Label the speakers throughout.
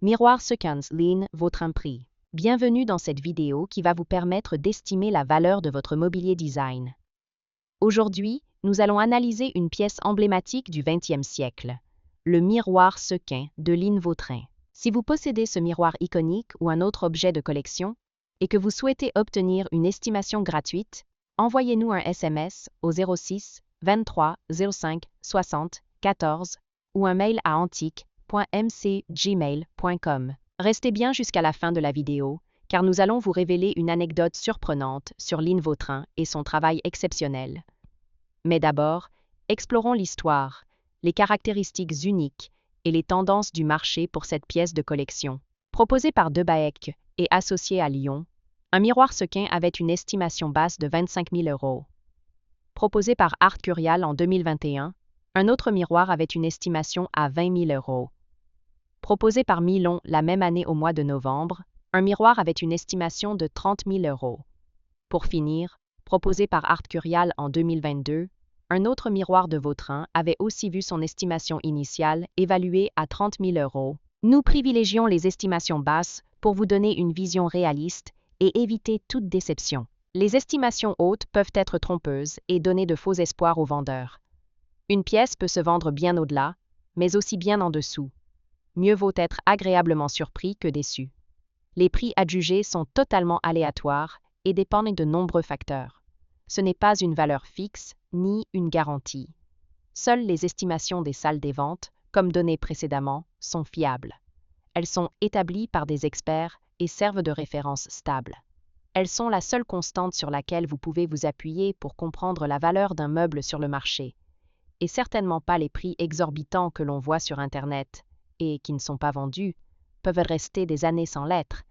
Speaker 1: Miroir Seconds Lean Vautrin prix. Bienvenue dans cette vidéo qui va vous permettre d'estimer la valeur de votre mobilier design. Aujourd'hui, nous allons analyser une pièce emblématique du XXe siècle, le miroir Sequin de Line Vautrin. Si vous possédez ce miroir iconique ou un autre objet de collection et que vous souhaitez obtenir une estimation gratuite, envoyez-nous un SMS au 06 23 05 60 14 ou un mail à antique.mcgmail.com. Restez bien jusqu'à la fin de la vidéo, car nous allons vous révéler une anecdote surprenante sur Line Vautrin et son travail exceptionnel. Mais d'abord, explorons l'histoire, les caractéristiques uniques et les tendances du marché pour cette pièce de collection. Proposée par Debaek et associée à Lyon, un miroir Sequin avait une estimation basse de 25 000 €. Proposé par Art Curial en 2021, un autre miroir avait une estimation à 20 000 €. Proposé par Milon la même année au mois de novembre, un miroir avait une estimation de 30 000 €. Pour finir, proposé par Art Curial en 2022, un autre miroir de Vautrin avait aussi vu son estimation initiale évaluée à 30 000 €. Nous privilégions les estimations basses pour vous donner une vision réaliste et éviter toute déception. Les estimations hautes peuvent être trompeuses et donner de faux espoirs aux vendeurs. Une pièce peut se vendre bien au-delà, mais aussi bien en dessous. Mieux vaut être agréablement surpris que déçu. Les prix adjugés sont totalement aléatoires et dépendent de nombreux facteurs. Ce n'est pas une valeur fixe ni une garantie. Seules les estimations des salles des ventes, comme données précédemment, sont fiables. Elles sont établies par des experts et servent de référence stable. Elles sont la seule constante sur laquelle vous pouvez vous appuyer pour comprendre la valeur d'un meuble sur le marché, et certainement pas les prix exorbitants que l'on voit sur Internet et qui ne sont pas vendus, peuvent rester des années sans l'être,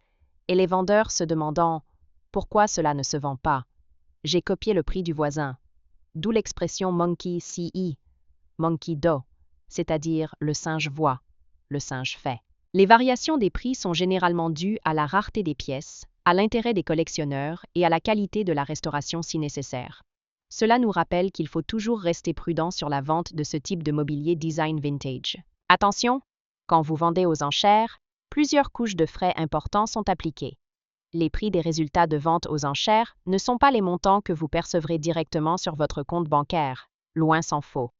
Speaker 1: et les vendeurs se demandant « Pourquoi cela ne se vend pas ?» J'ai copié le prix du voisin. D'où l'expression monkey see, monkey do, c'est-à-dire le singe voit, le singe fait. Les variations des prix sont généralement dues à la rareté des pièces, à l'intérêt des collectionneurs et à la qualité de la restauration si nécessaire. Cela nous rappelle qu'il faut toujours rester prudent sur la vente de ce type de mobilier design vintage. Attention, quand vous vendez aux enchères, plusieurs couches de frais importants sont appliquées. Les prix des résultats de vente aux enchères ne sont pas les montants que vous percevrez directement sur votre compte bancaire, loin s'en faut.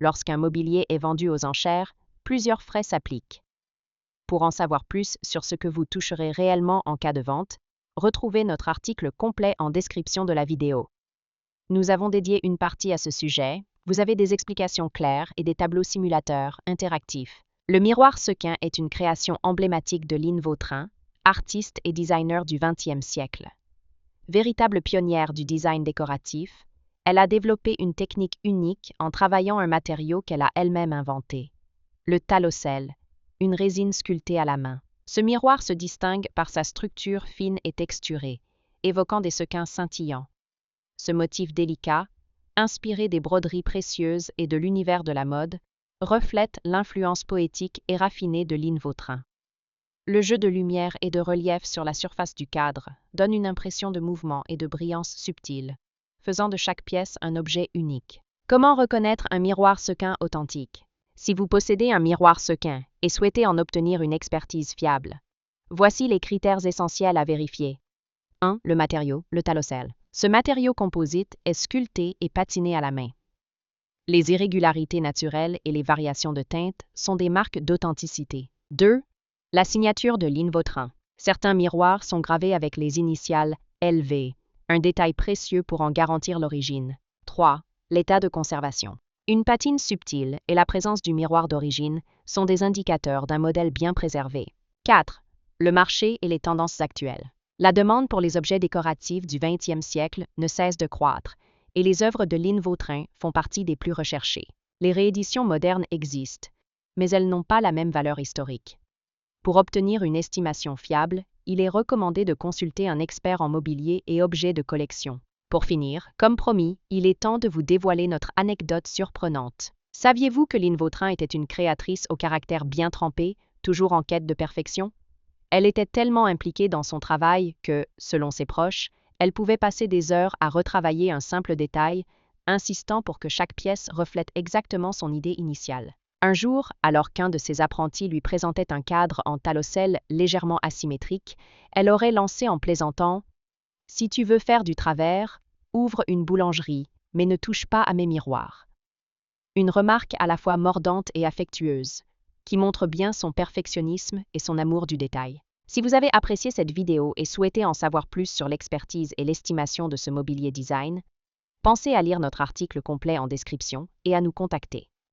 Speaker 1: Lorsqu'un mobilier est vendu aux enchères, plusieurs frais s'appliquent. Pour en savoir plus sur ce que vous toucherez réellement en cas de vente, retrouvez notre article complet en description de la vidéo. Nous avons dédié une partie à ce sujet. Vous avez des explications claires et des tableaux simulateurs interactifs. Le miroir Sequin est une création emblématique de Line Vautrin, artiste et designer du XXe siècle. Véritable pionnière du design décoratif, elle a développé une technique unique en travaillant un matériau qu'elle a elle-même inventé, le talocelle, une résine sculptée à la main. Ce miroir se distingue par sa structure fine et texturée, évoquant des sequins scintillants. Ce motif délicat, inspiré des broderies précieuses et de l'univers de la mode, reflète l'influence poétique et raffinée de Line Vautrin. Le jeu de lumière et de relief sur la surface du cadre donne une impression de mouvement et de brillance subtile, faisant de chaque pièce un objet unique. Comment reconnaître un miroir Sequin authentique? Si vous possédez un miroir Sequin et souhaitez en obtenir une expertise fiable, voici les critères essentiels à vérifier. 1. Le matériau, le talocelle. Ce matériau composite est sculpté et patiné à la main. Les irrégularités naturelles et les variations de teinte sont des marques d'authenticité. 2. La signature de Line Vautrin. Certains miroirs sont gravés avec les initiales LV, un détail précieux pour en garantir l'origine. 3. L'état de conservation. Une patine subtile et la présence du miroir d'origine sont des indicateurs d'un modèle bien préservé. 4. Le marché et les tendances actuelles. La demande pour les objets décoratifs du XXe siècle ne cesse de croître, et les œuvres de Line Vautrin font partie des plus recherchées. Les rééditions modernes existent, mais elles n'ont pas la même valeur historique. Pour obtenir une estimation fiable, il est recommandé de consulter un expert en mobilier et objets de collection. Pour finir, comme promis, il est temps de vous dévoiler notre anecdote surprenante. Saviez-vous que Line Vautrin était une créatrice au caractère bien trempé, toujours en quête de perfection? Elle était tellement impliquée dans son travail que, selon ses proches, elle pouvait passer des heures à retravailler un simple détail, insistant pour que chaque pièce reflète exactement son idée initiale. Un jour, alors qu'un de ses apprentis lui présentait un cadre en talocelle légèrement asymétrique, elle aurait lancé en plaisantant « Si tu veux faire du travers, ouvre une boulangerie, mais ne touche pas à mes miroirs. » Une remarque à la fois mordante et affectueuse, qui montre bien son perfectionnisme et son amour du détail. Si vous avez apprécié cette vidéo et souhaitez en savoir plus sur l'expertise et l'estimation de ce mobilier design, pensez à lire notre article complet en description et à nous contacter.